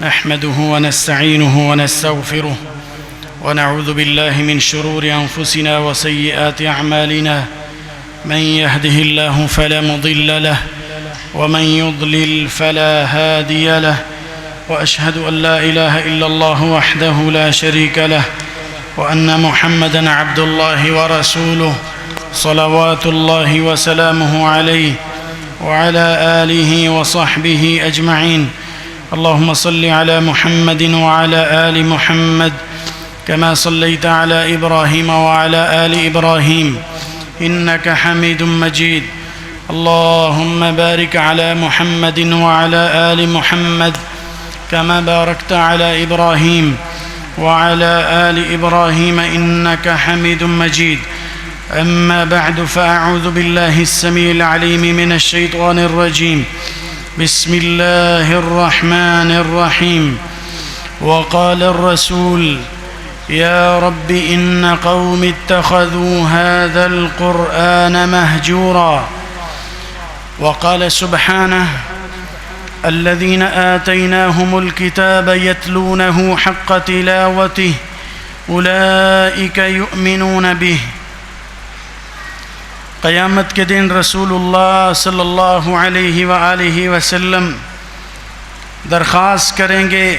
نحمده ونستعينه ونستغفره ونعوذ بالله من شرور أنفسنا وسيئات أعمالنا من يهده الله فلا مضل له ومن يضلل فلا هادي له وأشهد أن لا إله إلا الله وحده لا شريك له وأن محمدًا عبد الله ورسوله صلوات الله وسلامه عليه وعلى آله وصحبه أجمعين. اللهم صل على محمد وعلى آل محمد كما صليت على إبراهيم وعلى آل إبراهيم إنك حميد مجيد. اللهم بارك على محمد وعلى آل محمد كما باركت على إبراهيم وعلى آل إبراهيم إنك حميد مجيد. أما بعد فأعوذ بالله السميع العليم من الشيطان الرجيم. بسم الله الرحمن الرحيم. وقال الرسول يا رب إن قوم اتخذوا هذا القرآن مهجورا. وقال سبحانه الذين آتيناهم الكتاب يتلونه حق تلاوته أولئك يؤمنون به. قیامت کے دن رسول اللہ صلی اللہ علیہ وآلہ وسلم درخواست کریں گے،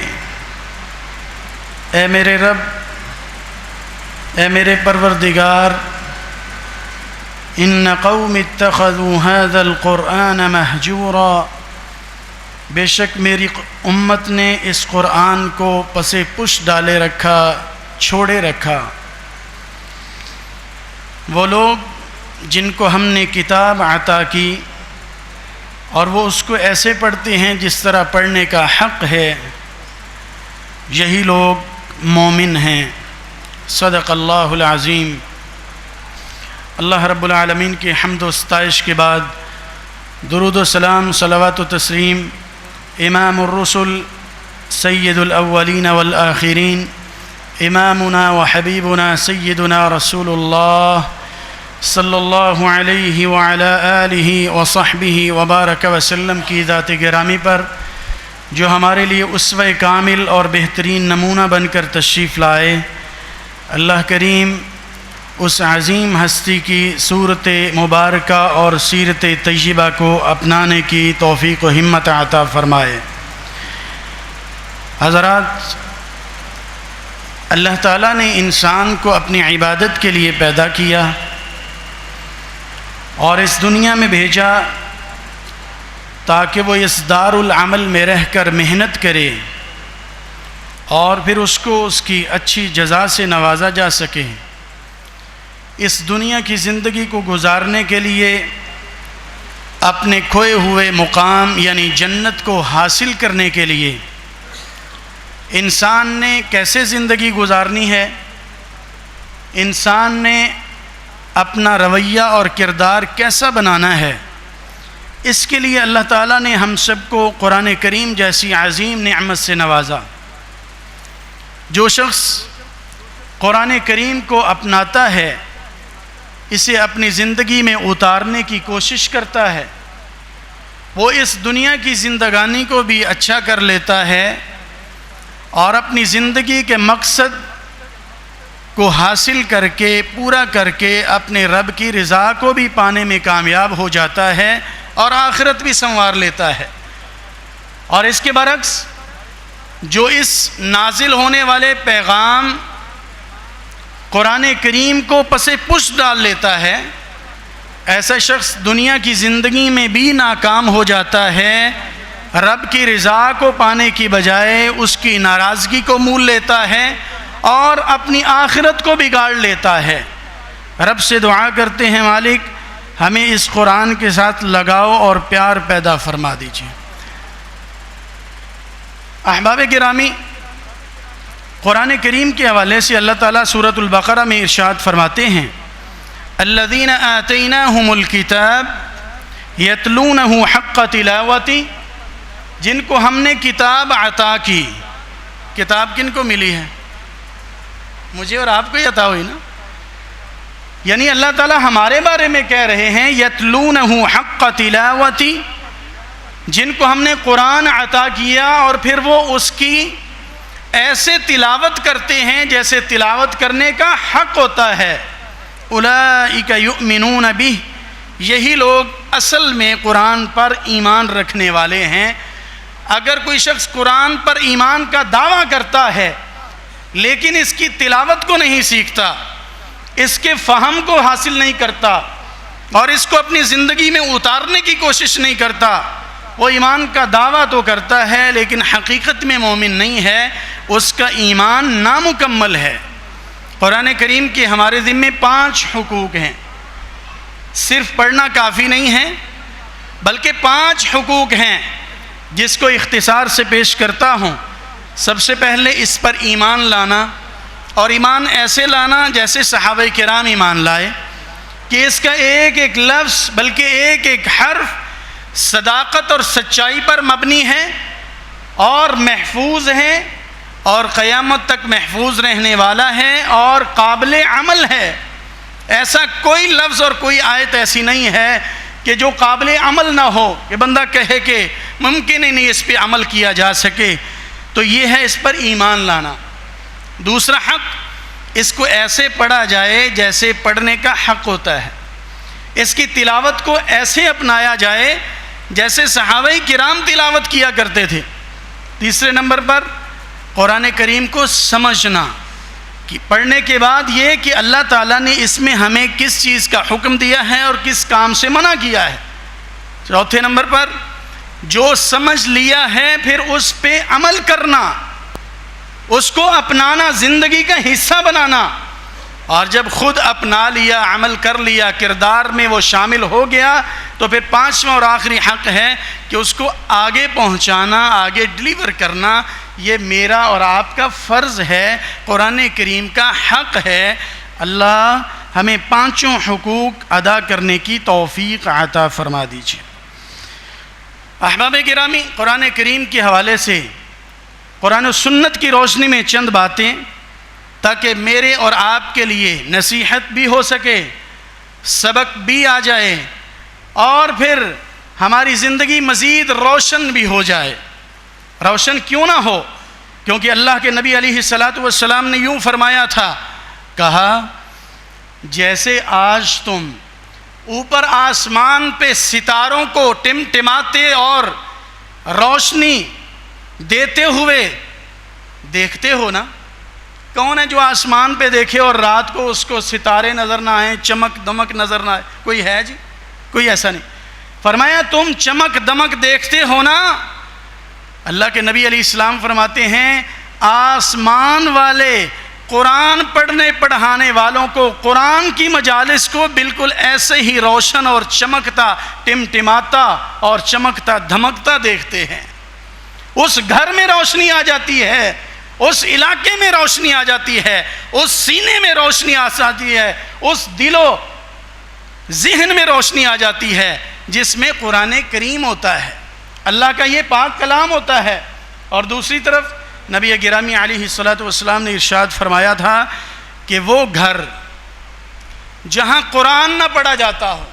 اے میرے رب، اے میرے پروردگار، ان قوم اتخذوا هذا القرآن مہجورا، بے شک میری امت نے اس قرآن کو پس پش ڈالے رکھا، چھوڑے رکھا۔ وہ لوگ جن کو ہم نے کتاب عطا کی اور وہ اس کو ایسے پڑھتے ہیں جس طرح پڑھنے کا حق ہے، یہی لوگ مومن ہیں۔ صدق اللہ العظیم۔ اللہ رب العالمین کی حمد و ستائش کے بعد درود و سلام، صلوات و تسلیم امام الرسل سید الاولین والآخرین امامنا و حبیبنا سیدنا رسول اللہ صلی اللہ علیہ وعلی آلہ وصحبہ وبارک وسلم کی ذات گرامی پر، جو ہمارے لیے اسوہ کامل اور بہترین نمونہ بن کر تشریف لائے۔ اللہ کریم اس عظیم ہستی کی صورت مبارکہ اور سیرت طیبہ کو اپنانے کی توفیق و ہمت عطا فرمائے۔ حضرات، اللہ تعالیٰ نے انسان کو اپنی عبادت کے لیے پیدا کیا اور اس دنیا میں بھیجا تاکہ وہ اس دار العمل میں رہ کر محنت کرے اور پھر اس کو اس کی اچھی جزا سے نوازا جا سکے۔ اس دنیا کی زندگی کو گزارنے کے لیے اپنے کھوئے ہوئے مقام یعنی جنت کو حاصل کرنے کے لیے انسان نے کیسے زندگی گزارنی ہے، انسان نے اپنا رویہ اور کردار کیسا بنانا ہے، اس کے لیے اللہ تعالیٰ نے ہم سب کو قرآن کریم جیسی عظیم نعمت سے نوازا۔ جو شخص قرآن کریم کو اپناتا ہے، اسے اپنی زندگی میں اتارنے کی کوشش کرتا ہے، وہ اس دنیا کی زندگانی کو بھی اچھا کر لیتا ہے اور اپنی زندگی کے مقصد کو حاصل کر کے پورا کر کے اپنے رب کی رضا کو بھی پانے میں کامیاب ہو جاتا ہے اور آخرت بھی سنوار لیتا ہے۔ اور اس کے برعکس جو اس نازل ہونے والے پیغام قرآن کریم کو پس پش ڈال لیتا ہے، ایسا شخص دنیا کی زندگی میں بھی ناکام ہو جاتا ہے، رب کی رضا کو پانے کی بجائے اس کی ناراضگی کو مول لیتا ہے اور اپنی آخرت کو بگاڑ لیتا ہے۔ رب سے دعا کرتے ہیں، مالک ہمیں اس قرآن کے ساتھ لگاؤ اور پیار پیدا فرما دیجیے۔ احباب گرامی، قرآن کریم کے حوالے سے اللہ تعالیٰ سورۃ البقرہ میں ارشاد فرماتے ہیں، الذین آتیناہم الکتاب یتلونہ حق تلاوتی، جن کو ہم نے کتاب عطا کی۔ کتاب کن کو ملی ہے؟ مجھے اور آپ کو ہی عطا ہوئی نا۔ یعنی اللہ تعالیٰ ہمارے بارے میں کہہ رہے ہیں یتلونہ حق تلاوتی، جن کو ہم نے قرآن عطا کیا اور پھر وہ اس کی ایسے تلاوت کرتے ہیں جیسے تلاوت کرنے کا حق ہوتا ہے. اولئک یؤمنون بہ، یہی لوگ اصل میں قرآن پر ایمان رکھنے والے ہیں. اگر کوئی شخص قرآن پر ایمان کا دعویٰ کرتا ہے لیکن اس کی تلاوت کو نہیں سیکھتا، اس کے فہم کو حاصل نہیں کرتا اور اس کو اپنی زندگی میں اتارنے کی کوشش نہیں کرتا، وہ ایمان کا دعویٰ تو کرتا ہے لیکن حقیقت میں مومن نہیں ہے، اس کا ایمان نامکمل ہے. قرآن کریم کے ہمارے ذمے 5 حقوق ہیں. صرف پڑھنا کافی نہیں ہے بلکہ 5 حقوق ہیں جس کو اختصار سے پیش کرتا ہوں. سب سے پہلے اس پر ایمان لانا، اور ایمان ایسے لانا جیسے صحابہ کرام ایمان لائے کہ اس کا ایک ایک لفظ بلکہ ایک ایک حرف صداقت اور سچائی پر مبنی ہے اور محفوظ ہے اور قیامت تک محفوظ رہنے والا ہے اور قابل عمل ہے. ایسا کوئی لفظ اور کوئی آیت ایسی نہیں ہے کہ جو قابل عمل نہ ہو، کہ بندہ کہے کہ ممکن ہی نہیں اس پہ عمل کیا جا سکے. تو یہ ہے اس پر ایمان لانا. دوسرا حق، اس کو ایسے پڑھا جائے جیسے پڑھنے کا حق ہوتا ہے، اس کی تلاوت کو ایسے اپنایا جائے جیسے صحابہ کرام تلاوت کیا کرتے تھے. تیسرے نمبر پر قرآن کریم کو سمجھنا، کہ پڑھنے کے بعد یہ کہ اللہ تعالیٰ نے اس میں ہمیں کس چیز کا حکم دیا ہے اور کس کام سے منع کیا ہے. چوتھے نمبر پر جو سمجھ لیا ہے پھر اس پہ عمل کرنا، اس کو اپنانا، زندگی کا حصہ بنانا، اور جب خود اپنا لیا، عمل کر لیا، کردار میں وہ شامل ہو گیا، تو پھر 5واں اور آخری حق ہے کہ اس کو آگے پہنچانا، آگے ڈلیور کرنا. یہ میرا اور آپ کا فرض ہے، قرآن کریم کا حق ہے. اللہ ہمیں 5 حقوق ادا کرنے کی توفیق عطا فرما دیجیے. احباب گرامی، قرآن کریم کے حوالے سے قرآن و سنت کی روشنی میں چند باتیں تاکہ میرے اور آپ کے لیے نصیحت بھی ہو سکے، سبق بھی آ جائے اور پھر ہماری زندگی مزید روشن بھی ہو جائے. روشن کیوں نہ ہو؟ کیونکہ اللہ کے نبی علیہ السلام نے یوں فرمایا تھا، کہا جیسے آج تم اوپر آسمان پہ ستاروں کو ٹمٹماتے اور روشنی دیتے ہوئے دیکھتے ہو نا. کون ہے جو آسمان پہ دیکھے اور رات کو اس کو ستارے نظر نہ آئیں، چمک دمک نظر نہ آئے؟ کوئی ہے جی؟ کوئی ایسا نہیں. فرمایا تم چمک دمک دیکھتے ہو نا. اللہ کے نبی علیہ السلام فرماتے ہیں آسمان والے قرآن پڑھنے پڑھانے والوں کو، قرآن کی مجالس کو بالکل ایسے ہی روشن اور چمکتا، ٹمٹماتا اور چمکتا دھمکتا دیکھتے ہیں. اس گھر میں روشنی آ جاتی ہے، اس علاقے میں روشنی آ جاتی ہے، اس سینے میں روشنی آ جاتی ہے، اس دل و ذہن میں روشنی آ جاتی ہے جس میں قرآن کریم ہوتا ہے، اللہ کا یہ پاک کلام ہوتا ہے. اور دوسری طرف نبی گرامی علیہ السلام نے ارشاد فرمایا تھا کہ وہ گھر جہاں قرآن نہ پڑھا جاتا ہو،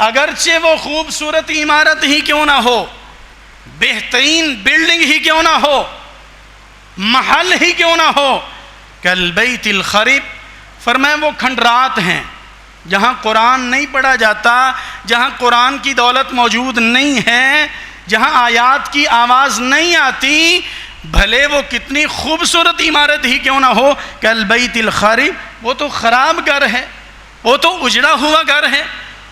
اگرچہ وہ خوبصورت عمارت ہی کیوں نہ ہو، بہترین بلڈنگ ہی کیوں نہ ہو، محل ہی کیوں نہ ہو، کالبیت الخرب، فرمایا وہ کھنڈرات ہیں جہاں قرآن نہیں پڑھا جاتا، جہاں قرآن کی دولت موجود نہیں ہے، جہاں آیات کی آواز نہیں آتی، بھلے وہ کتنی خوبصورت عمارت ہی کیوں نہ ہو، کالبیت الخرب، وہ تو خراب گھر ہے، وہ تو اجڑا ہوا گھر ہے،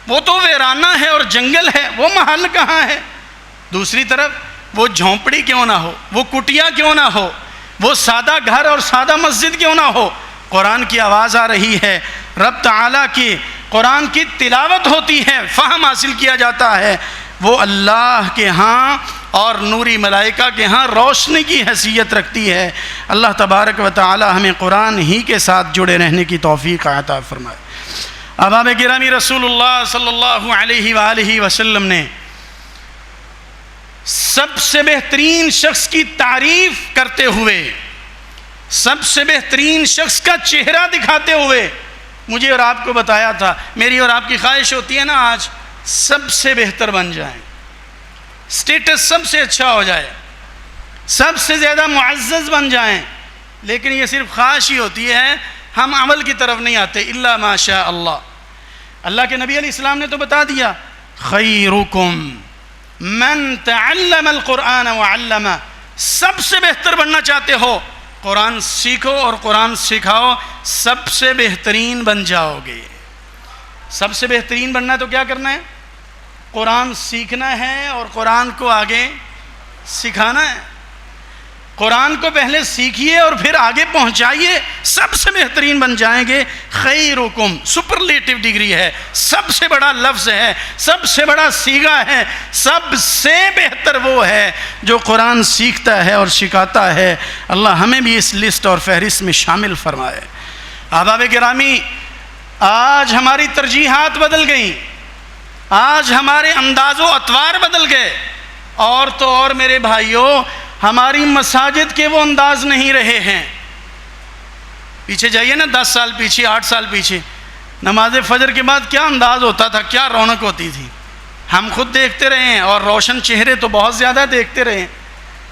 وہ تو ویرانہ ہے اور جنگل ہے، وہ محل کہاں ہے. دوسری طرف وہ جھونپڑی کیوں نہ ہو، وہ کٹیا کیوں نہ ہو، وہ سادہ گھر اور سادہ مسجد کیوں نہ ہو، قرآن کی آواز آ رہی ہے، رب تعالیٰ کی قرآن کی تلاوت ہوتی ہے، فہم حاصل کیا جاتا ہے، وہ اللہ کے ہاں اور نوری ملائکہ کے ہاں روشنی کی حیثیت رکھتی ہے. اللہ تبارک و تعالی ہمیں قرآن ہی کے ساتھ جڑے رہنے کی توفیق عطا فرمائے. احباب گرامی، رسول اللہ صلی اللہ علیہ وآلہ وسلم نے سب سے بہترین شخص کی تعریف کرتے ہوئے، سب سے بہترین شخص کا چہرہ دکھاتے ہوئے مجھے اور آپ کو بتایا تھا. میری اور آپ کی خواہش ہوتی ہے نا آج سب سے بہتر بن جائیں، اسٹیٹس سب سے اچھا ہو جائے، سب سے زیادہ معزز بن جائیں، لیکن یہ صرف خواہش ہی ہوتی ہے، ہم عمل کی طرف نہیں آتے. الا ما شاء اللہ. اللہ کے نبی علیہ السلام نے تو بتا دیا، خیرکم من تعلم القرآن وعلمہ. سب سے بہتر بننا چاہتے ہو، قرآن سیکھو اور قرآن سکھاؤ، سب سے بہترین بن جاؤ گے. سب سے بہترین بننا ہے تو کیا کرنا ہے؟ قرآن سیکھنا ہے اور قرآن کو آگے سکھانا ہے. قرآن کو پہلے سیکھیے اور پھر آگے پہنچائیے، سب سے بہترین بن جائیں گے. خیرکم سپرلیٹو ڈگری ہے، سب سے بڑا لفظ ہے، سب سے بڑا صیغہ ہے. سب سے بہتر وہ ہے جو قرآن سیکھتا ہے اور سکھاتا ہے. اللہ ہمیں بھی اس لسٹ اور فہرست میں شامل فرمائے. احباب گرامی، آج ہماری ترجیحات بدل گئیں، آج ہمارے انداز و اطوار بدل گئے، اور تو اور میرے بھائیوں ہماری مساجد کے وہ انداز نہیں رہے ہیں. پیچھے جائیے نا، 10 سال پیچھے، 8 سال پیچھے، نماز فجر کے بعد کیا انداز ہوتا تھا، کیا رونق ہوتی تھی. ہم خود دیکھتے رہے ہیں اور روشن چہرے تو بہت زیادہ دیکھتے رہے ہیں.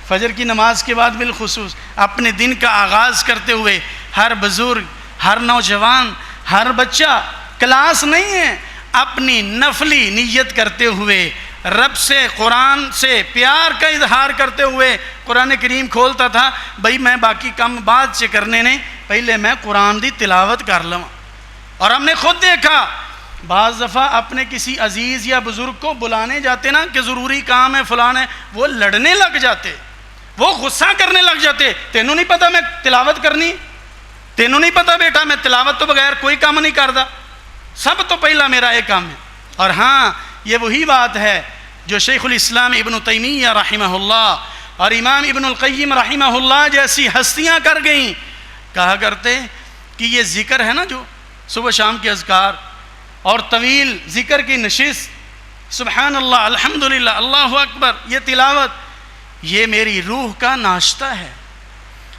فجر کی نماز کے بعد بالخصوص اپنے دن کا آغاز کرتے ہوئے ہر بزرگ، ہر نوجوان، ہر بچہ، کلاس نہیں ہے، اپنی نفلی نیت کرتے ہوئے رب سے، قرآن سے پیار کا اظہار کرتے ہوئے قرآن کریم کھولتا تھا. بھئی میں باقی کام بعد سے کرنے نے، پہلے میں قرآن دی تلاوت کر لوں. اور ہم نے خود دیکھا بعض دفعہ اپنے کسی عزیز یا بزرگ کو بلانے جاتے نا کہ ضروری کام ہے فلان ہے، وہ لڑنے لگ جاتے، وہ غصہ کرنے لگ جاتے. تینوں نہیں پتا میں تلاوت کرنی، تینوں نہیں پتا بیٹا میں تلاوت تو بغیر کوئی کام نہیں کرتا، سب تو پہلا میرا ایک کام ہے. اور ہاں یہ وہی بات ہے جو شیخ الاسلام ابن تیمیہ رحمہ اللہ اور امام ابن القیم رحمہ اللہ جیسی ہستیاں کر گئیں. کہا کرتے کہ یہ ذکر ہے نا جو صبح شام کے اذکار اور طویل ذکر کی نشست، سبحان اللہ، الحمدللہ، اللہ اکبر، یہ تلاوت، یہ میری روح کا ناشتہ ہے.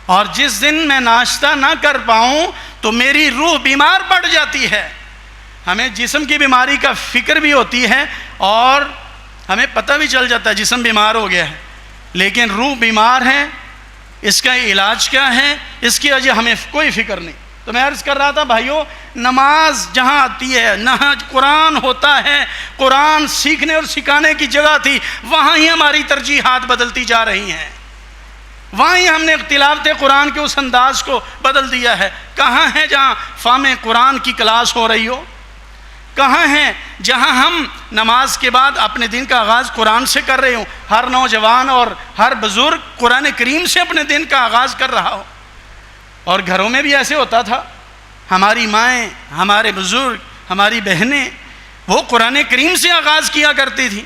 اور جس دن میں ناشتہ نہ کر پاؤں تو میری روح بیمار پڑ جاتی ہے. ہمیں جسم کی بیماری کا فکر بھی ہوتی ہے اور ہمیں پتہ بھی چل جاتا ہے جسم بیمار ہو گیا ہے، لیکن روح بیمار ہے، اس کا علاج کیا ہے، اس کی وجہ ہمیں کوئی فکر نہیں. تو میں عرض کر رہا تھا بھائیوں، نماز جہاں آتی ہے، نہاں قرآن ہوتا ہے، قرآن سیکھنے اور سکھانے کی جگہ تھی، وہاں ہی ہماری ترجیحات بدلتی جا رہی ہیں، وہاں ہی ہم نے تلاوت قرآن کے اس انداز کو بدل دیا ہے. کہاں ہے جہاں فہم قرآن کی کلاس ہو رہی ہو؟ کہاں ہیں جہاں ہم نماز کے بعد اپنے دن کا آغاز قرآن سے کر رہے ہوں، ہر نوجوان اور ہر بزرگ قرآن کریم سے اپنے دن کا آغاز کر رہا ہو؟ اور گھروں میں بھی ایسے ہوتا تھا، ہماری مائیں، ہمارے بزرگ، ہماری بہنیں وہ قرآن کریم سے آغاز کیا کرتی تھی.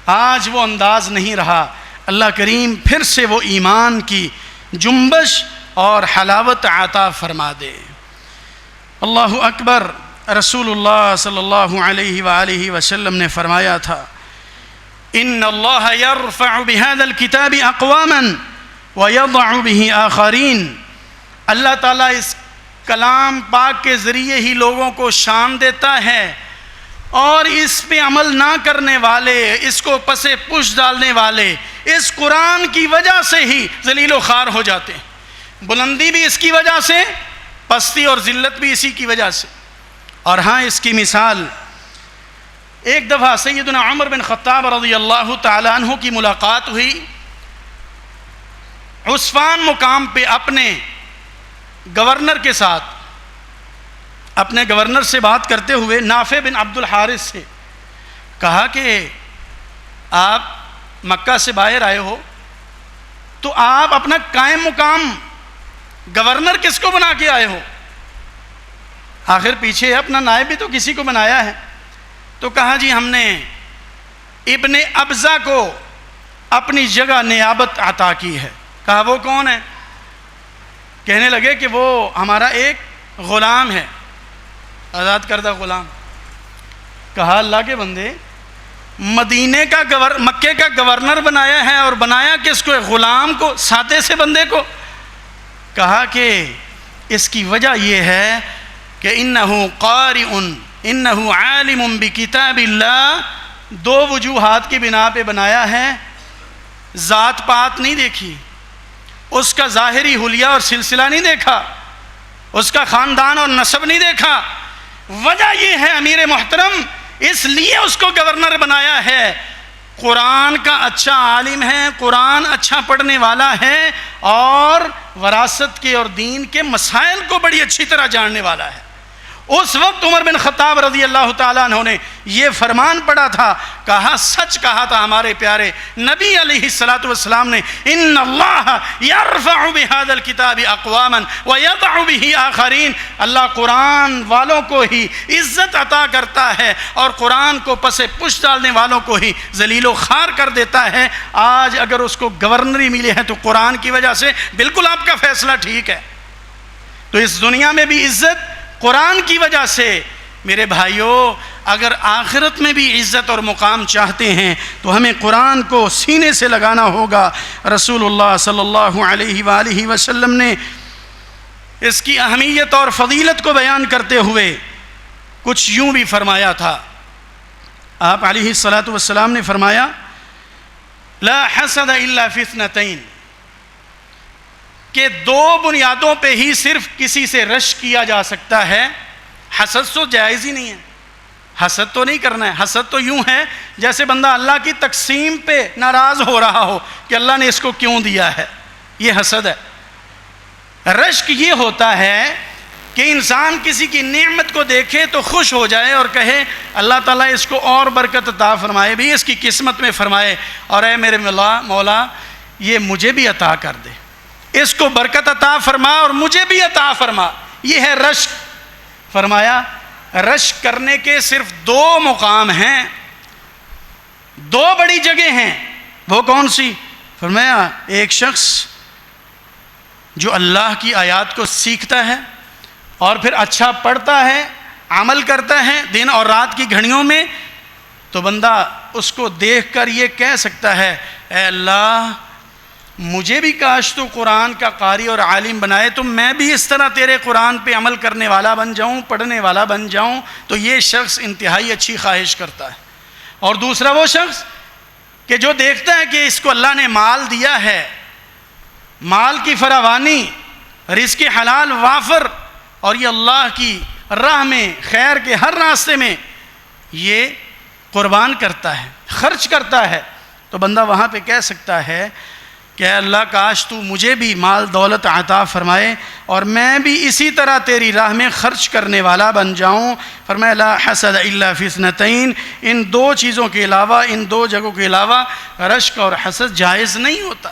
آج وہ انداز نہیں رہا. اللہ کریم پھر سے وہ ایمان کی جنبش اور حلاوت عطا فرما دے. اللہ اکبر. رسول اللہ صلی اللہ علیہ وآلہ وسلم نے فرمایا تھا، ان اللہ یرفع بهذا الکتاب اقواما ویضع به آخرین. اللہ تعالیٰ اس کلام پاک کے ذریعے ہی لوگوں کو شان دیتا ہے، اور اس پہ عمل نہ کرنے والے، اس کو پس پش ڈالنے والے اس قرآن کی وجہ سے ہی ذلیل و خوار ہو جاتے ہیں. بلندی بھی اس کی وجہ سے، پستی اور ذلت بھی اسی کی وجہ سے. اور ہاں اس کی مثال، ایک دفعہ سیدنا عمر بن خطاب رضی اللہ تعالیٰ عنہ کی ملاقات ہوئی عسفان مقام پہ اپنے گورنر کے ساتھ. اپنے گورنر سے بات کرتے ہوئے نافع بن عبد الحارث سے کہا کہ آپ مکہ سے باہر آئے ہو تو آپ اپنا قائم مقام گورنر کس کو بنا کے آئے ہو؟ آخر پیچھے اپنا نائب بھی تو کسی کو بنایا ہے. تو کہا جی ہم نے ابن ابزہ کو اپنی جگہ نیابت عطا کی ہے. کہا وہ کون ہے؟ کہنے لگے کہ وہ ہمارا ایک غلام ہے، آزاد کردہ غلام. کہا اللہ کے بندے، مدینے کا مکے کا گورنر بنایا ہے، اور بنایا کس کو؟ غلام کو، سادے سے بندے کو. کہا کہ اس کی وجہ یہ ہے کہ انہو قارئ، انہو عالم بکتاب اللہ دو وجوہات کی بنا پہ بنایا ہے، ذات پات نہیں دیکھی، اس کا ظاہری حلیہ اور سلسلہ نہیں دیکھا، اس کا خاندان اور نسب نہیں دیکھا۔ وجہ یہ ہے امیر محترم، اس لیے اس کو گورنر بنایا ہے، قرآن کا اچھا عالم ہے، قرآن اچھا پڑھنے والا ہے، اور وراثت کے اور دین کے مسائل کو بڑی اچھی طرح جاننے والا ہے۔ اس وقت عمر بن خطاب رضی اللہ تعالیٰ عنہ نے یہ فرمان پڑھا تھا، کہا، سچ کہا تھا ہمارے پیارے نبی علیہ الصلاۃ والسلام نے، ان اللہ یرفع بہذا الکتاب اقواما ویضع بہ آخرین، اللہ قرآن والوں کو ہی عزت عطا کرتا ہے اور قرآن کو پس پشت ڈالنے والوں کو ہی ذلیل و خوار کر دیتا ہے۔ آج اگر اس کو گورنری ملی ہے تو قرآن کی وجہ سے، بالکل آپ کا فیصلہ ٹھیک ہے، تو اس دنیا میں بھی عزت قرآن کی وجہ سے۔ میرے بھائیوں، اگر آخرت میں بھی عزت اور مقام چاہتے ہیں تو ہمیں قرآن کو سینے سے لگانا ہوگا۔ رسول اللہ صلی اللہ علیہ وآلہ وسلم نے اس کی اہمیت اور فضیلت کو بیان کرتے ہوئے کچھ یوں بھی فرمایا تھا۔ آپ علیہ الصلاۃ والسلام نے فرمایا، لا حسد الا فی اثنتین، کہ دو بنیادوں پہ ہی صرف کسی سے رشک کیا جا سکتا ہے۔ حسد تو جائز ہی نہیں ہے، حسد تو نہیں کرنا ہے۔ حسد تو یوں ہے جیسے بندہ اللہ کی تقسیم پہ ناراض ہو رہا ہو کہ اللہ نے اس کو کیوں دیا ہے، یہ حسد ہے۔ رشک یہ ہوتا ہے کہ انسان کسی کی نعمت کو دیکھے تو خوش ہو جائے اور کہے اللہ تعالیٰ اس کو اور برکت عطا فرمائے، بھی اس کی قسمت میں فرمائے، اور اے میرے مولا یہ مجھے بھی عطا کر دے، اس کو برکت عطا فرما اور مجھے بھی عطا فرما۔ یہ ہے رشک۔ فرمایا رشک کرنے کے صرف دو مقام ہیں، دو بڑی جگہ ہیں، وہ کون سی؟ فرمایا ایک شخص جو اللہ کی آیات کو سیکھتا ہے اور پھر اچھا پڑھتا ہے، عمل کرتا ہے دن اور رات کی گھڑیوں میں، تو بندہ اس کو دیکھ کر یہ کہہ سکتا ہے، اے اللہ مجھے بھی کاش تو قرآن کا قاری اور عالم بنائے، تو میں بھی اس طرح تیرے قرآن پہ عمل کرنے والا بن جاؤں، پڑھنے والا بن جاؤں۔ تو یہ شخص انتہائی اچھی خواہش کرتا ہے۔ اور دوسرا وہ شخص کہ جو دیکھتا ہے کہ اس کو اللہ نے مال دیا ہے، مال کی فراوانی، رزق حلال وافر، اور یہ اللہ کی راہ میں، خیر کے ہر راستے میں یہ قربان کرتا ہے، خرچ کرتا ہے، تو بندہ وہاں پہ کہہ سکتا ہے کہ اے اللہ کاش تو مجھے بھی مال دولت عطا فرمائے اور میں بھی اسی طرح تیری راہ میں خرچ کرنے والا بن جاؤں۔ فرمایا لا حسد الا فی اثنتین، ان دو چیزوں کے علاوہ، ان دو جگہوں کے علاوہ رشک اور حسد جائز نہیں ہوتا۔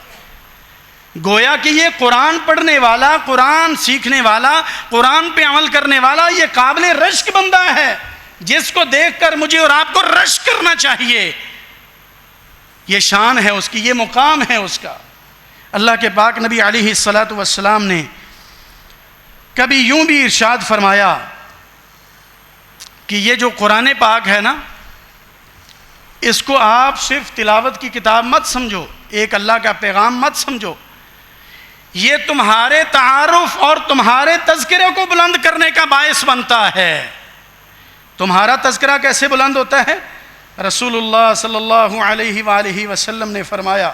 گویا کہ یہ قرآن پڑھنے والا، قرآن سیکھنے والا، قرآن پہ عمل کرنے والا یہ قابل رشک بندہ ہے، جس کو دیکھ کر مجھے اور آپ کو رشک کرنا چاہیے۔ یہ شان ہے اس کی، یہ مقام ہے اس کا۔ اللہ کے پاک نبی علیہ الصلاۃ والسلام نے کبھی یوں بھی ارشاد فرمایا کہ یہ جو قرآن پاک ہے نا، اس کو آپ صرف تلاوت کی کتاب مت سمجھو، ایک اللہ کا پیغام مت سمجھو، یہ تمہارے تعارف اور تمہارے تذکرے کو بلند کرنے کا باعث بنتا ہے۔ تمہارا تذکرہ کیسے بلند ہوتا ہے؟ رسول اللہ صلی اللہ علیہ وآلہ وسلم نے فرمایا،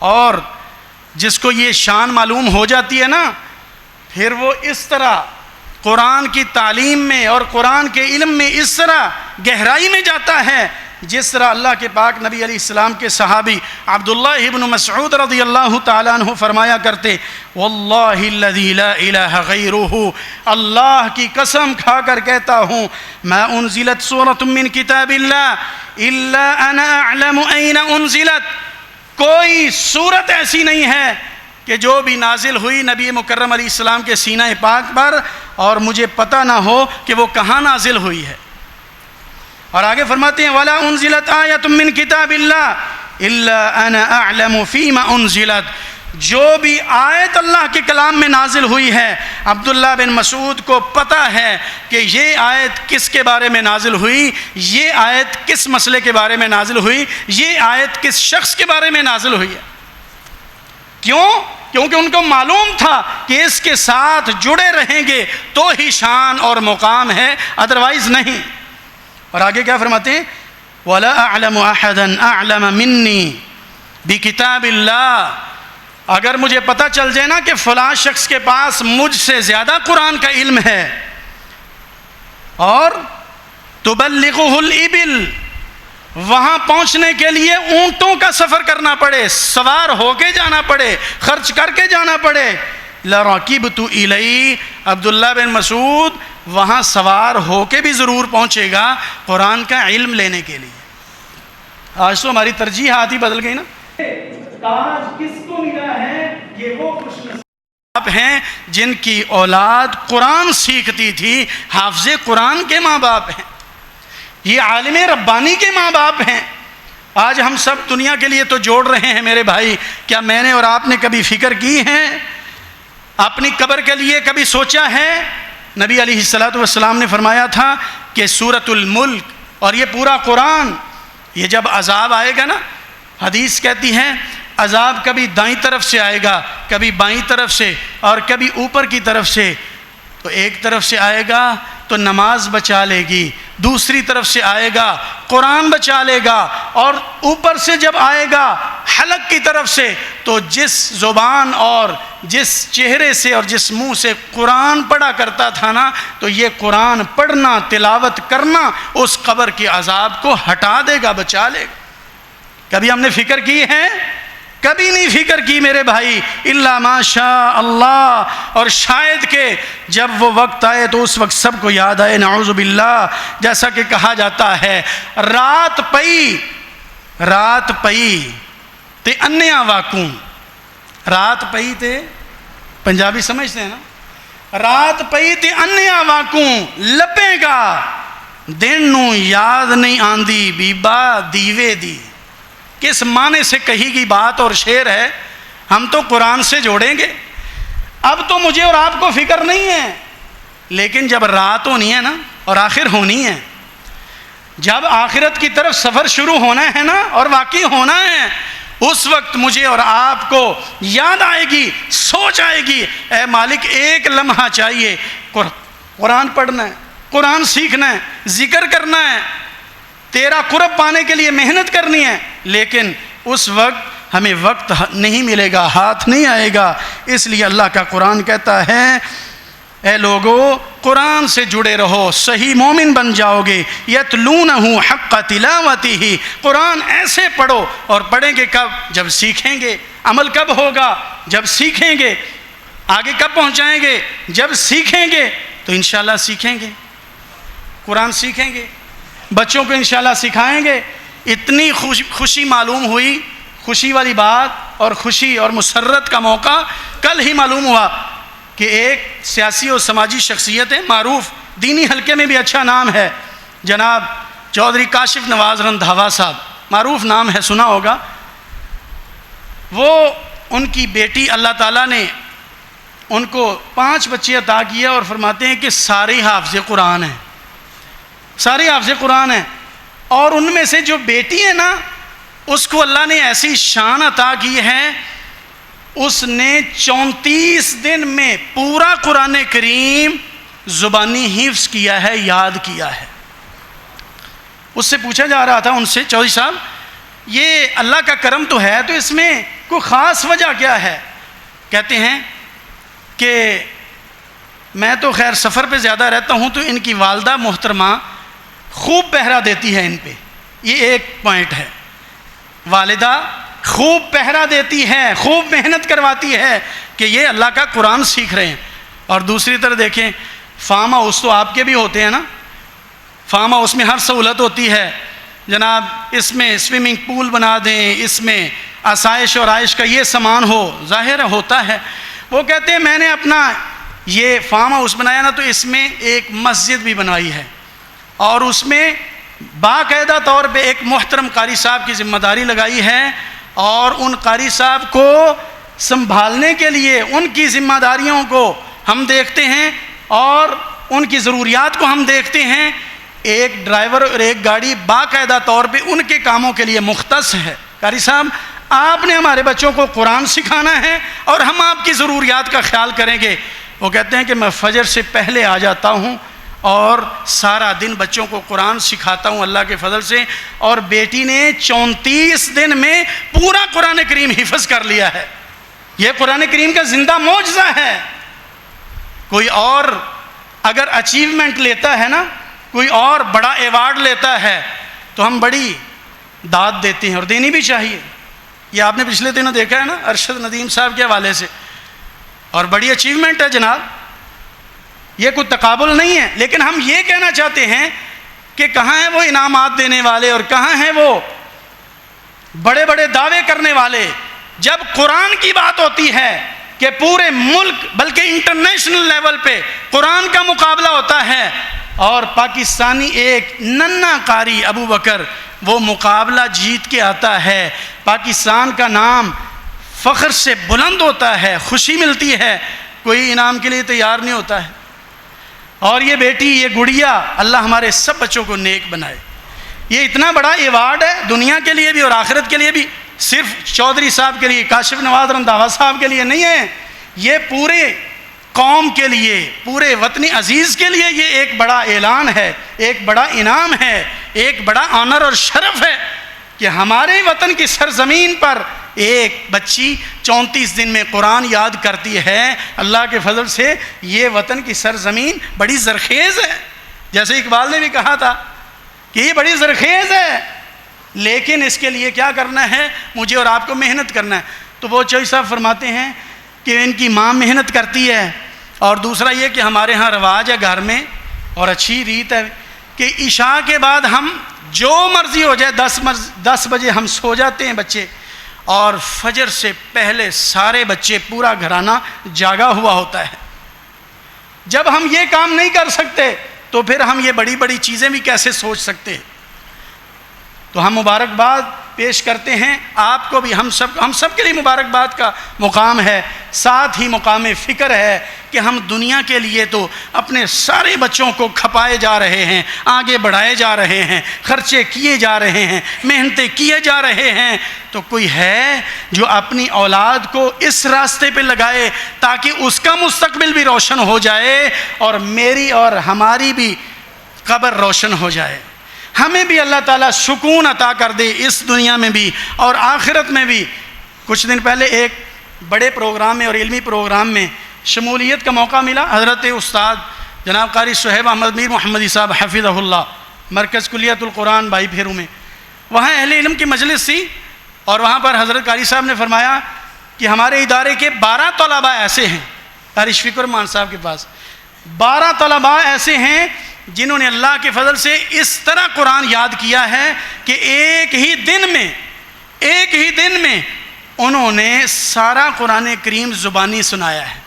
اور جس کو یہ شان معلوم ہو جاتی ہے نا، پھر وہ اس طرح قرآن کی تعلیم میں اور قرآن کے علم میں اس طرح گہرائی میں جاتا ہے جس طرح اللہ کے پاک نبی علیہ السلام کے صحابی عبداللہ ابن مسعود رضی اللہ تعالیٰ عنہ فرمایا کرتے، واللہ الذی لا الہ غیرہ، اللہ کی قسم کھا کر کہتا ہوں، ما انزلت سورۃ من کتاب اللہ الا انا اعلم این انزلت، کوئی صورت ایسی نہیں ہے کہ جو بھی نازل ہوئی نبی مکرم علیہ السلام کے سینہ پاک پر اور مجھے پتہ نہ ہو کہ وہ کہاں نازل ہوئی ہے۔ اور آگے فرماتے ہیں وَلَا أُنزِلَتْ آیَةٌ مِّن کِتَابِ اللَّهِ إِلَّا أَنَا أَعْلَمُ فِي مَا أُنزِلَتْ، جو بھی آیت اللہ کے کلام میں نازل ہوئی ہے، عبداللہ بن مسعود کو پتہ ہے کہ یہ آیت کس کے بارے میں نازل ہوئی، یہ آیت کس مسئلے کے بارے میں نازل ہوئی، یہ آیت کس شخص کے بارے میں نازل ہوئی ہے۔ کیوں؟ کیونکہ ان کو معلوم تھا کہ اس کے ساتھ جڑے رہیں گے تو ہی شان اور مقام ہے، ادروائز نہیں۔ اور آگے کیا فرماتے ہیں؟ ولا اعلم احدا اعلم منی بکتاب اللہ، اگر مجھے پتہ چل جائے نا کہ فلاں شخص کے پاس مجھ سے زیادہ قرآن کا علم ہے، اور تبلغہ الابل، وہاں پہنچنے کے لیے اونٹوں کا سفر کرنا پڑے، سوار ہو کے جانا پڑے، خرچ کر کے جانا پڑے، لرکبت الیہ، عبداللہ بن مسعود وہاں سوار ہو کے بھی ضرور پہنچے گا قرآن کا علم لینے کے لیے۔ آج تو ہماری ترجیحات ہی بدل گئی نا۔ تاج کس کو ملا ہے؟ یہ وہ خوش نصیب ہیں جن کی اولاد قرآن سیکھتی تھی، حافظ قرآن کے ماں باپ ہیں، یہ عالم ربانی کے ماں باپ ہیں۔ آج ہم سب دنیا کے لیے تو جوڑ رہے ہیں میرے بھائی، کیا میں نے اور آپ نے کبھی فکر کی ہے؟ اپنی قبر کے لیے کبھی سوچا ہے؟ نبی علیہ السلام نے فرمایا تھا کہ سورۃ الملک اور یہ پورا قرآن، یہ جب عذاب آئے گا نا، حدیث کہتی ہے عذاب کبھی دائیں طرف سے آئے گا، کبھی بائیں طرف سے، اور کبھی اوپر کی طرف سے۔ تو ایک طرف سے آئے گا تو نماز بچا لے گی، دوسری طرف سے آئے گا قرآن بچا لے گا، اور اوپر سے جب آئے گا حلق کی طرف سے تو جس زبان اور جس چہرے سے اور جس منہ سے قرآن پڑھا کرتا تھا نا، تو یہ قرآن پڑھنا، تلاوت کرنا اس قبر کے عذاب کو ہٹا دے گا، بچا لے گا۔ کبھی ہم نے فکر کی ہے؟ کبھی نہیں فکر کی میرے بھائی، الا ما شاء اللہ۔ اور شاید کہ جب وہ وقت آئے تو اس وقت سب کو یاد آئے، نعوذ باللہ، جیسا کہ کہا جاتا ہے رات پئی تے انیا واکوں، رات پئی تے پنجابی سمجھتے ہیں نا، رات پئی تے انیا واکوں، لپے گا دن نو یاد نہیں آندی بیبا دیوے دی۔ کس معنی سے کہی گئی بات اور شعر ہے؟ ہم تو قرآن سے جوڑیں گے۔ اب تو مجھے اور آپ کو فکر نہیں ہے، لیکن جب رات ہونی ہے نا اور آخر ہونی ہے، جب آخرت کی طرف سفر شروع ہونا ہے نا اور واقعی ہونا ہے، اس وقت مجھے اور آپ کو یاد آئے گی، سوچ آئے گی، اے مالک ایک لمحہ چاہیے، قرآن پڑھنا ہے، قرآن سیکھنا ہے، ذکر کرنا ہے، تیرا قرب پانے کے لیے محنت کرنی ہے، لیکن اس وقت ہمیں وقت نہیں ملے گا، ہاتھ نہیں آئے گا۔ اس لیے اللہ کا قرآن کہتا ہے اے لوگو قرآن سے جڑے رہو، صحیح مومن بن جاؤ گے۔ یتلونہ حق تلاوتہ، قرآن ایسے پڑھو، اور پڑھیں گے کب؟ جب سیکھیں گے۔ عمل کب ہوگا؟ جب سیکھیں گے۔ آگے کب پہنچائیں گے؟ جب سیکھیں گے۔ تو انشاءاللہ سیکھیں گے، قرآن سیکھیں گے، بچوں کو انشاءاللہ سکھائیں گے۔ اتنی خوشی معلوم ہوئی، خوشی والی بات اور خوشی اور مسرت کا موقع کل ہی معلوم ہوا کہ ایک سیاسی اور سماجی شخصیت ہے، معروف، دینی حلقے میں بھی اچھا نام ہے، جناب چودھری کاشف نواز رندھاوا صاحب، معروف نام ہے، سنا ہوگا۔ وہ ان کی بیٹی، اللہ تعالیٰ نے ان کو 5 بچے عطا کیا، اور فرماتے ہیں کہ سارے حافظ قرآن ہیں، سارے حافظ قرآن ہیں، اور ان میں سے جو بیٹی ہے نا، اس کو اللہ نے ایسی شان عطا کی ہے، اس نے 34 دن میں پورا قرآن کریم زبانی حفظ کیا ہے، یاد کیا ہے۔ اس سے پوچھا جا رہا تھا ان سے، چودھری صاحب یہ اللہ کا کرم تو ہے، تو اس میں کوئی خاص وجہ کیا ہے؟ کہتے ہیں کہ میں تو خیر سفر پہ زیادہ رہتا ہوں، تو ان کی والدہ محترمہ خوب پہرا دیتی ہے ان پہ، یہ ایک پوائنٹ ہے، والدہ خوب پہرا دیتی ہے، خوب محنت کرواتی ہے کہ یہ اللہ کا قرآن سیکھ رہے ہیں۔ اور دوسری طرف دیکھیں، فارم ہاؤس تو آپ کے بھی ہوتے ہیں نا، فارم ہاؤس میں ہر سہولت ہوتی ہے، جناب اس میں سوئمنگ پول بنا دیں، اس میں آسائش اور عائش کا یہ سامان ہو، ظاہر ہوتا ہے۔ وہ کہتے ہیں میں نے اپنا یہ فارم ہاؤس بنایا نا، تو اس میں ایک مسجد بھی بنوائی ہے، اور اس میں باقاعدہ طور پہ ایک محترم قاری صاحب کی ذمہ داری لگائی ہے، اور ان قاری صاحب کو سنبھالنے کے لیے ان کی ذمہ داریوں کو ہم دیکھتے ہیں، اور ان کی ضروریات کو ہم دیکھتے ہیں۔ ایک ڈرائیور اور ایک گاڑی باقاعدہ طور پہ ان کے کاموں کے لیے مختص ہے۔ قاری صاحب آپ نے ہمارے بچوں کو قرآن سکھانا ہے، اور ہم آپ کی ضروریات کا خیال کریں گے۔ وہ کہتے ہیں کہ میں فجر سے پہلے آ جاتا ہوں، اور سارا دن بچوں کو قرآن سکھاتا ہوں اللہ کے فضل سے، اور بیٹی نے 34 دن میں پورا قرآن کریم حفظ کر لیا ہے۔ یہ قرآن کریم کا زندہ معجزہ ہے۔ کوئی اور اگر اچیومنٹ لیتا ہے نا، کوئی اور بڑا ایوارڈ لیتا ہے تو ہم بڑی داد دیتے ہیں، اور دینی بھی چاہیے۔ یہ آپ نے پچھلے دنوں دیکھا ہے نا ارشد ندیم صاحب کے حوالے سے، اور بڑی اچیومنٹ ہے جناب، یہ کوئی تقابل نہیں ہے۔ لیکن ہم یہ کہنا چاہتے ہیں کہ کہاں ہیں وہ انعامات دینے والے، اور کہاں ہیں وہ بڑے بڑے دعوے کرنے والے؟ جب قرآن کی بات ہوتی ہے کہ پورے ملک بلکہ انٹرنیشنل لیول پہ قرآن کا مقابلہ ہوتا ہے، اور پاکستانی ایک ننھا قاری ابو بکر وہ مقابلہ جیت کے آتا ہے، پاکستان کا نام فخر سے بلند ہوتا ہے، خوشی ملتی ہے، کوئی انعام کے لیے تیار نہیں ہوتا ہے۔ اور یہ بیٹی، یہ گڑیا، اللہ ہمارے سب بچوں کو نیک بنائے۔ یہ اتنا بڑا ایوارڈ ہے دنیا کے لیے بھی اور آخرت کے لیے بھی، صرف چودھری صاحب کے لیے، کاشف نواز رنداوا صاحب کے لیے نہیں ہے، یہ پورے قوم کے لیے، پورے وطن عزیز کے لیے یہ ایک بڑا اعلان ہے، ایک بڑا انعام ہے، ایک بڑا آنر اور شرف ہے کہ ہمارے وطن کی سرزمین پر ایک بچی 34 دن میں قرآن یاد کرتی ہے۔ اللہ کے فضل سے یہ وطن کی سرزمین بڑی زرخیز ہے، جیسے اقبال نے بھی کہا تھا کہ یہ بڑی زرخیز ہے، لیکن اس کے لیے کیا کرنا ہے؟ مجھے اور آپ کو محنت کرنا ہے۔ تو وہ چوئی صاحب فرماتے ہیں کہ ان کی ماں محنت کرتی ہے، اور دوسرا یہ کہ ہمارے ہاں رواج ہے گھر میں اور اچھی ریت ہے کہ عشاء کے بعد ہم جو مرضی ہو جائے 10 بجے ہم سو جاتے ہیں بچے، اور فجر سے پہلے سارے بچے پورا گھرانہ جاگا ہوا ہوتا ہے۔ جب ہم یہ کام نہیں کر سکتے تو پھر ہم یہ بڑی بڑی چیزیں بھی کیسے سوچ سکتے ہیں؟ تو ہم مبارکباد پیش کرتے ہیں آپ کو بھی، ہم سب کے لیے مبارکباد کا مقام ہے، ساتھ ہی مقام فکر ہے کہ ہم دنیا کے لیے تو اپنے سارے بچوں کو کھپائے جا رہے ہیں، آگے بڑھائے جا رہے ہیں، خرچے کیے جا رہے ہیں، محنتیں کیے جا رہے ہیں، تو کوئی ہے جو اپنی اولاد کو اس راستے پہ لگائے تاکہ اس کا مستقبل بھی روشن ہو جائے اور میری اور ہماری بھی قبر روشن ہو جائے، ہمیں بھی اللہ تعالیٰ سکون عطا کر دے اس دنیا میں بھی اور آخرت میں بھی۔ کچھ دن پہلے ایک بڑے پروگرام میں اور علمی پروگرام میں شمولیت کا موقع ملا، حضرت استاد جناب قاری صہیب احمد میر محمدی صاحب حفظہ اللہ، مرکز کلیت القرآن بائی پھیرو میں، وہاں اہل علم کی مجلس تھی، اور وہاں پر حضرت قاری صاحب نے فرمایا کہ ہمارے ادارے کے 12 طلباء ایسے ہیں، قاری شفیق الرحمان صاحب کے پاس 12 طلباء ایسے ہیں جنہوں نے اللہ کے فضل سے اس طرح قرآن یاد کیا ہے کہ ایک ہی دن میں انہوں نے سارا قرآن کریم زبانی سنایا ہے۔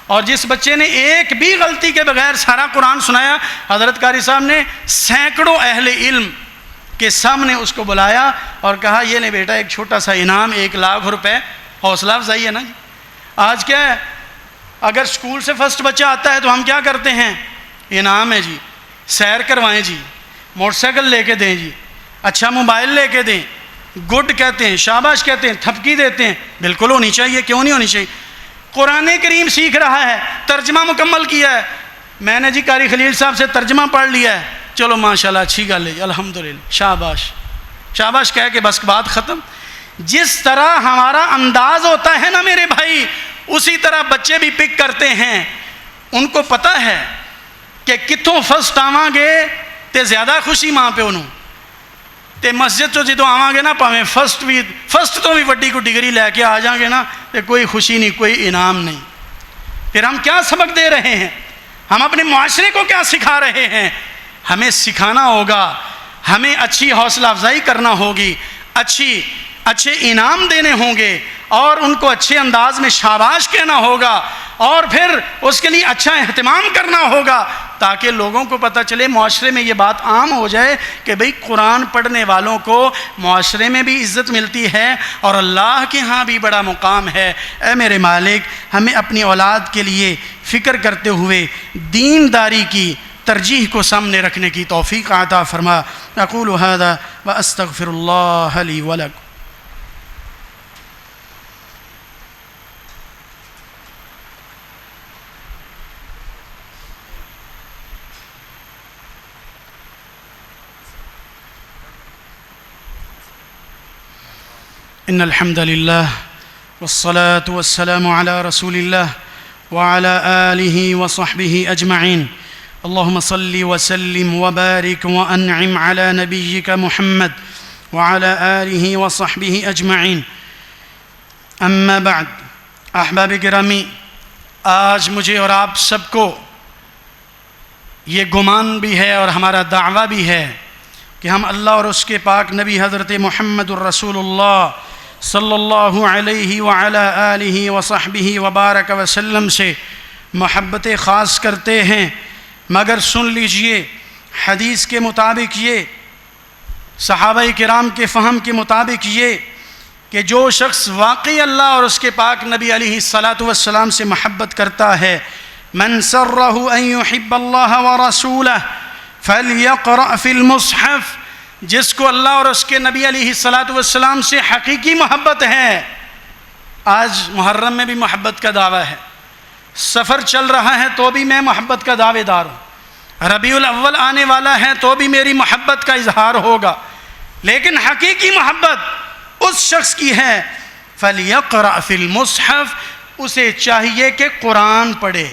اور جس بچے نے ایک بھی غلطی کے بغیر سارا قرآن سنایا، حضرت قاری صاحب نے سینکڑوں اہل علم کے سامنے اس کو بلایا اور کہا یہ لے بیٹا ایک چھوٹا سا انعام 1 لاکھ روپے، حوصلہ افزائی ہے نا جی۔ آج کیا ہے، اگر اسکول سے فرسٹ بچہ آتا ہے تو ہم کیا کرتے ہیں؟ انعام ہے جی، سیر کروائیں جی، موٹر سائیکل لے کے دیں جی، اچھا موبائل لے کے دیں، گڈ کہتے ہیں، شاباش کہتے ہیں، تھپکی دیتے ہیں، بالکل ہونی چاہیے، کیوں نہیں ہونی چاہیے؟ قرآن کریم سیکھ رہا ہے، ترجمہ مکمل کیا ہے، میں نے جی قاری خلیل صاحب سے ترجمہ پڑھ لیا ہے، چلو ماشاءاللہ اچھی گل ہے، الحمدللہ، شاباش شاباش کہہ کے بس بات ختم۔ جس طرح ہمارا انداز ہوتا ہے نا میرے بھائی، اسی طرح بچے بھی پک کرتے ہیں، ان کو پتہ ہے کہ کتوں فرسٹ آواں گے تے زیادہ خوشی ماں پیو نوں، تے مسجد چوں جدوں آواں گے نا پاویں فرسٹ تو بھی وڈی کو ڈگری لے کے آ جائیں گے نا، تے کوئی خوشی نہیں، کوئی انعام نہیں۔ پھر ہم کیا سبق دے رہے ہیں؟ ہم اپنے معاشرے کو کیا سکھا رہے ہیں؟ ہمیں سکھانا ہوگا، ہمیں اچھی حوصلہ افزائی کرنا ہوگی، اچھے انعام دینے ہوں گے، اور ان کو اچھے انداز میں شاباش کہنا ہوگا، اور پھر اس کے لیے اچھا اہتمام کرنا ہوگا تاکہ لوگوں کو پتہ چلے، معاشرے میں یہ بات عام ہو جائے کہ بھئی قرآن پڑھنے والوں کو معاشرے میں بھی عزت ملتی ہے اور اللہ کے ہاں بھی بڑا مقام ہے۔ اے میرے مالک، ہمیں اپنی اولاد کے لیے فکر کرتے ہوئے دینداری کی ترجیح کو سامنے رکھنے کی توفیق عطا فرما۔ اقول هذا واستغفر الله لي ولكم۔ إن الحمد لله والصلاة والسلام على رسول الله وعلى آله وصحبه أجمعين. اللهم صل وسلم وبارك وأنعم على نبيك محمد وعلى آله وصحبه أجمعين. أما بعد. احباب گرامی، آج مجھے اور آپ سب کو یہ گمان بھی ہے اور ہمارا دعویٰ بھی ہے کہ ہم اللہ اور اس کے پاک نبی حضرت محمد الرسول اللہ صلی اللہ علیہ وعلا آلہ وصحبہ وبارک وسلم سے محبت خاص کرتے ہیں، مگر سن لیجئے حدیث کے مطابق یہ، صحابہ کرام کے فہم کے مطابق یہ کہ جو شخص واقعی اللہ اور اس کے پاک نبی علیہ الصلاۃ والسلام سے محبت کرتا ہے، من سرہ ان یحب اللہ ورسولہ فلیقرأ فی المصحف، جس کو اللہ اور اس کے نبی علیہ الصلاۃ والسلام سے حقیقی محبت ہے. آج محرم میں بھی محبت کا دعویٰ ہے، سفر چل رہا ہے تو بھی میں محبت کا دعوے دار ہوں، ربیع الاول آنے والا ہے تو بھی میری محبت کا اظہار ہوگا، لیکن حقیقی محبت اس شخص کی ہے فَلْيَقْرَأْ فِي الْمُصْحَفِ، اسے چاہیے کہ قرآن پڑھے.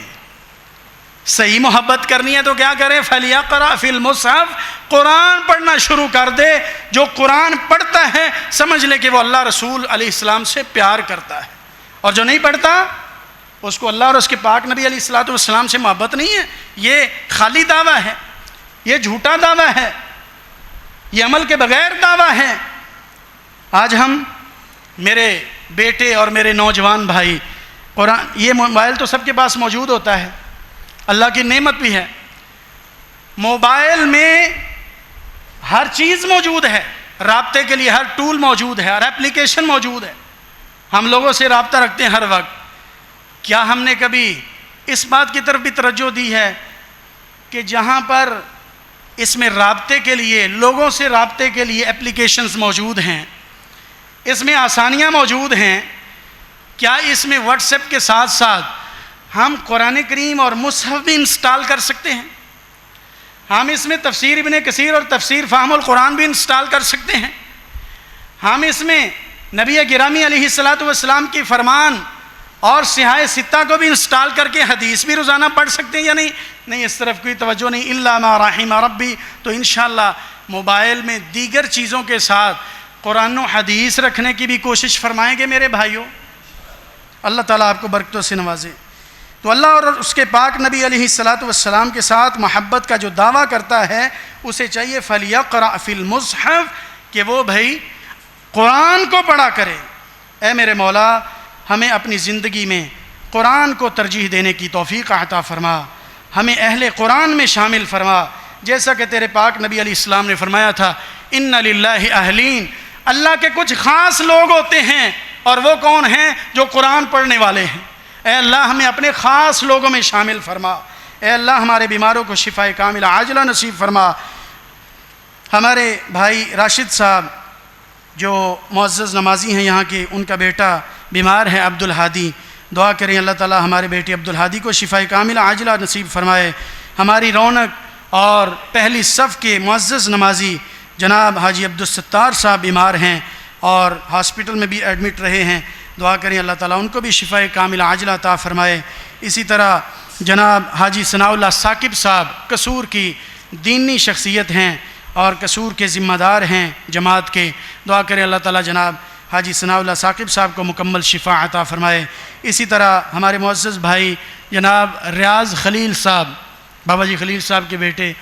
صحیح محبت کرنی ہے تو کیا کرے؟ فَلْيَقْرَأْ فِي الْمُصْحَفِ، قرآن پڑھنا شروع کر دے. جو قرآن پڑھتا ہے سمجھ لے کہ وہ اللہ رسول علیہ السلام سے پیار کرتا ہے، اور جو نہیں پڑھتا اس کو اللہ اور اس کے پاک نبی علیہ الصلاۃ والسلام سے محبت نہیں ہے. یہ خالی دعویٰ ہے، یہ جھوٹا دعویٰ ہے، یہ عمل کے بغیر دعویٰ ہے. آج ہم، میرے بیٹے اور میرے نوجوان بھائی، قرآن، یہ موبائل تو سب کے پاس موجود ہوتا ہے، اللہ کی نعمت بھی ہے. موبائل میں ہر چیز موجود ہے، رابطے کے لیے ہر ٹول موجود ہے، ہر اپلیکیشن موجود ہے. ہم لوگوں سے رابطہ رکھتے ہیں ہر وقت. کیا ہم نے کبھی اس بات کی طرف بھی توجہ دی ہے کہ جہاں پر اس میں رابطے کے لیے، لوگوں سے رابطے کے لیے اپلیکیشنز موجود ہیں، اس میں آسانیاں موجود ہیں، کیا اس میں واٹس ایپ کے ساتھ ساتھ ہم قرآن کریم اور مصحف بھی انسٹال کر سکتے ہیں؟ ہم اس میں تفسیر ابن کثیر اور تفسیر فہم القرآن بھی انسٹال کر سکتے ہیں. ہم اس میں نبی گرامی علیہ الصلاۃ والسلام کی فرمان اور صحاح ستہ کو بھی انسٹال کر کے حدیث بھی روزانہ پڑھ سکتے ہیں یا نہیں؟ نہیں، اس طرف کوئی توجہ نہیں. الا ما رحم ربی. تو انشاءاللہ موبائل میں دیگر چیزوں کے ساتھ قرآن و حدیث رکھنے کی بھی کوشش فرمائیں گے میرے بھائیوں. اللہ تعالیٰ آپ کو برکتوں سے نوازے. تو اللہ اور اس کے پاک نبی علیہ الصلاۃ والسلام کے ساتھ محبت کا جو دعویٰ کرتا ہے اسے چاہیے فَلْيَقْرَأْ فِي الْمُصْحَفِ، کہ وہ بھائی قرآن کو پڑھا کرے. اے میرے مولا، ہمیں اپنی زندگی میں قرآن کو ترجیح دینے کی توفیق عطا فرما، ہمیں اہل قرآن میں شامل فرما، جیسا کہ تیرے پاک نبی علیہ السلام نے فرمایا تھا ان للہ اہلین، اللہ کے کچھ خاص لوگ ہوتے ہیں، اور وہ کون ہیں؟ جو قرآن پڑھنے والے ہیں. اے اللہ ہمیں اپنے خاص لوگوں میں شامل فرما. اے اللہ ہمارے بیماروں کو شفائے کاملہ عاجلہ نصیب فرما. ہمارے بھائی راشد صاحب جو معزز نمازی ہیں یہاں کے، ان کا بیٹا بیمار ہے عبدالہادی، دعا کریں اللہ تعالیٰ ہمارے بیٹے عبدالہادی کو شفائے کاملہ عاجلہ نصیب فرمائے. ہماری رونق اور پہلی صف کے معزز نمازی جناب حاجی عبدالستار صاحب بیمار ہیں اور ہاسپٹل میں بھی ایڈمٹ رہے ہیں، دعا کریں اللہ تعالیٰ ان کو بھی شفائے کاملہ عاجلہ عطا فرمائے. اسی طرح جناب حاجی ثناء اللہ ثاقب صاحب قصور کی دینی شخصیت ہیں اور قصور کے ذمہ دار ہیں جماعت کے، دعا کریں اللہ تعالیٰ جناب حاجی ثناء اللہ ثاقب صاحب کو مکمل شفا عطا فرمائے. اسی طرح ہمارے معزز بھائی جناب ریاض خلیل صاحب، بابا جی خلیل صاحب کے بیٹے،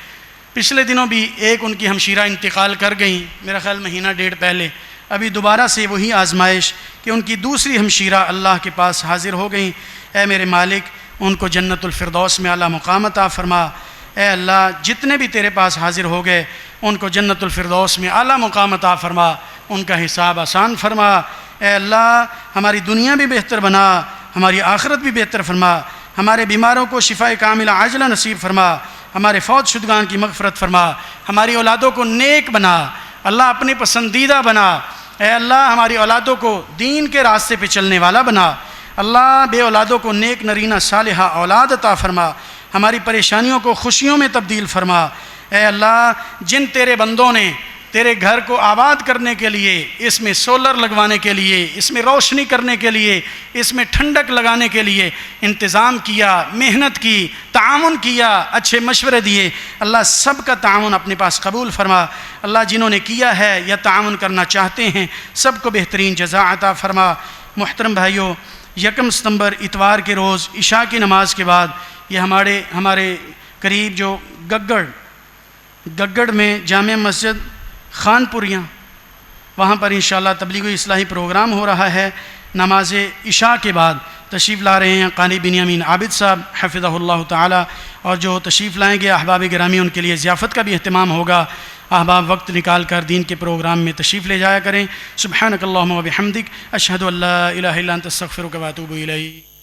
پچھلے دنوں بھی ایک ان کی ہمشیرہ انتقال کر گئیں، میرا خیال مہینہ ڈیڑھ پہلے. ابھی دوبارہ سے وہی آزمائش کہ ان کی دوسری ہمشیرہ اللہ کے پاس حاضر ہو گئیں. اے میرے مالک، ان کو جنت الفردوس میں اعلیٰ مقام عطا فرما. اے اللہ جتنے بھی تیرے پاس حاضر ہو گئے ان کو جنت الفردوس میں اعلیٰ مقام عطا فرما، ان کا حساب آسان فرما. اے اللہ ہماری دنیا بھی بہتر بنا، ہماری آخرت بھی بہتر فرما. ہمارے بیماروں کو شفائے کاملہ عاجلہ نصیب فرما، ہمارے فوت شدگان کی مغفرت فرما. ہماری اولادوں کو نیک بنا اللہ، اپنے پسندیدہ بنا. اے اللہ ہماری اولادوں کو دین کے راستے پہ چلنے والا بنا. اللہ بے اولادوں کو نیک نرینہ صالحہ اولاد عطا فرما. ہماری پریشانیوں کو خوشیوں میں تبدیل فرما. اے اللہ جن تیرے بندوں نے تیرے گھر کو آباد کرنے کے لیے، اس میں سولر لگوانے کے لیے، اس میں روشنی کرنے کے لیے، اس میں ٹھنڈک لگانے کے لیے انتظام کیا، محنت کی، تعاون کیا، اچھے مشورے دیے، اللہ سب کا تعاون اپنے پاس قبول فرما۔ اللہ جنہوں نے کیا ہے یا تعاون کرنا چاہتے ہیں سب کو بہترین جزا عطا فرما۔ محترم بھائیوں، 1 ستمبر اتوار کے روز عشاء کی نماز کے بعد یہ ہمارے قریب جو گگڑ میں جامع مسجد خان پوریاں، وہاں پر انشاءاللہ تبلیغی اصلاحی پروگرام ہو رہا ہے۔ نماز عشاء کے بعد تشریف لا رہے ہیں قاری بنیامین عابد صاحب حفظہ اللہ تعالی، اور جو تشریف لائیں گے احباب گرامی ان کے لیے ضیافت کا بھی اہتمام ہوگا۔ احباب وقت نکال کر دین کے پروگرام میں تشریف لے جایا کریں۔ سبحانک اللہم و بحمدک، اشہد ان لا الہ الا انت استغفرک و اتوب الیک۔